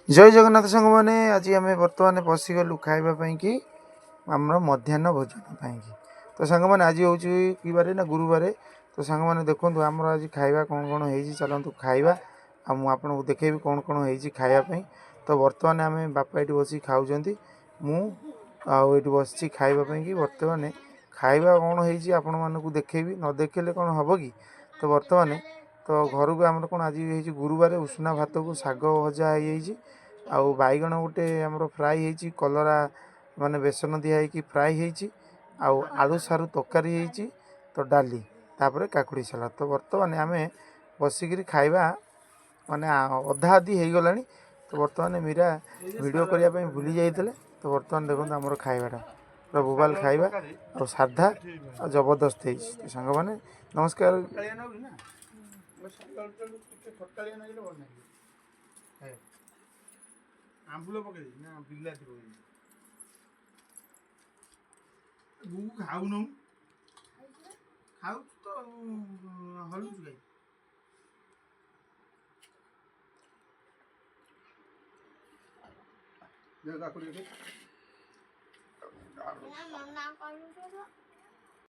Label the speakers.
Speaker 1: जय जगन्नाथ सांग मैंने आज आम बर्तमान पशिगलु खावाई कि आम मध्याह्न भोजन पाई तो सांग मैंने आज हूँ कि बारे ना गुरुवार तो सांग मैंने देखो आमर आज खाଇବା कौन कौन हो चलतु खाଇବା आपको देखेबी कौन कौन हो खावाई तो बर्तमान आम बापा ये बस खाऊँ मुझे बस खावाई कि बर्तमान खाଇବା कौन हो आपण मानक देखेबी न देखेले कौन हम कि तो बर्तमान तो घर को आम कौन आज गुरुवार उषुना भात को शाग भजा हो आउ बैगण गोटे आमर फ्राए होती कलरा माने बेसन दिखाई फ्राए होती आलू सारू तरकारी होती तो डाली तापर काकुड़ी सलाद तो बर्तमान आम बसिक खाଇବା माने अधा अधी हो गला तो बर्तमान मीरा वीडियो करने भूली जाते तो बर्तमान देखो आमर खाइबाटा पूरा बोबाल खाଇବା और साधा और जबरदस्त है सांग मैंने नमस्कार आंबुल पकई ना बिलाती पकई गु खाऊ न खाऊ तो हलुच गाई